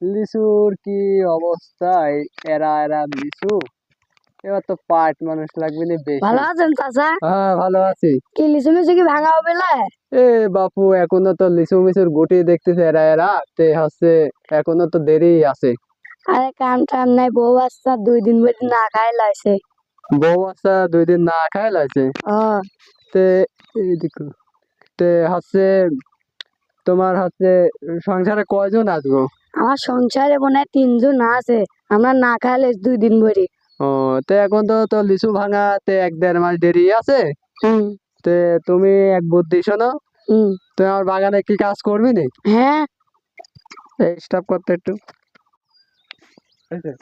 লিচুর কি অবস্থা? এরা এরা লিচু, এবার তো পাট মানুষ লাগবে না বেশি। ভালো আছেন চাচা? হ্যাঁ ভালো আছি। কি লিচু মিচু কি ভাঙা হবে না? এ বাপু, এখনো তো লিচু মিচুর গুটি দেখতেছে এরা এরা তে হচ্ছে, এখনো তো দেরি আছে। আরে কাম টাম নাই, বউ বাচ্চা 2 দিন ধরে না খাই লাইছে। বউ বাচ্চা 2 দিন না খাই লাইছে। ও তে এইদিকে তে হচ্ছে, তোমার হচ্ছে সংসারে কয়জন আসবো? আমার সংসারে মনে হয় 3 জন আছে। আমরা না খাইলে 2 দিন ধরে। ও, তে এখন তো তো লিচু ভাঙা তে 1-1.5 মাস দেরি আছে। হুম তে তুমি এক বুদ্ধি শোনো, হুম। তুই আমার বাগানে কি কাজ করবি নি? হ্যাঁ স্টপ করতে একটু। এই যে,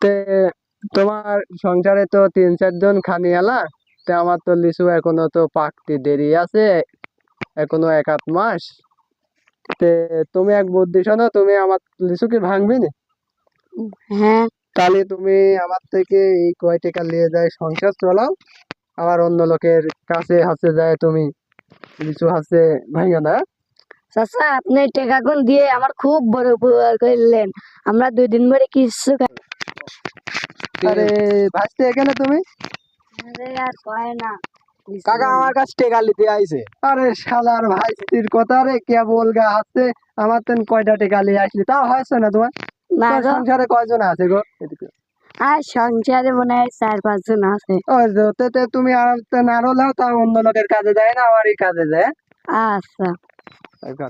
তে তোমার সংসারে তো 3-4 জন খানি আলা, তে আমার তো লিচু এখনো তো পাকতে দেরি আছে, এখনো 1-1.5 মাস। তে তুমি এক বুদ্ধি শোনো, তুমি আমার লিচু কি ভাঙবি নি? হ্যাঁ। তাহলে তুমি আমার থেকে এই কয় টাকা নিয়ে যায় সংসার চালাও, আবার অন্য লোকের কাছে হাসে যায় তুমি লিচু হাসে ভাঙা না। চাচা আপনি টাকা কোন দিয়ে আমার খুব বড় উপকার করলেন। আমরা 2 দিন ধরে কিছু খাই। আরে ভাসতে এখানে তুমি? আরে আর কয় না। কাকা আমার কাছে টেকা নিতে আইছে। আরে শালার ভাইস্তির কথা রে, কে বলগা হাসছে। আমার তেন কয়টা টেকা নিয়ে আসলি, তাও হয়েছে না তোমার? না তোমার গো, সংসারে কয়জন আছে গো? এদিকে। আর সংসারে মনে হয় 4-5 জন আছে। ওই যে, তে তুমি আর তেন আরো লাও, তাও অন্য লোকের কাজে যায় না, আমারই কাজে যায়। আচ্ছা। হ্যাঁ?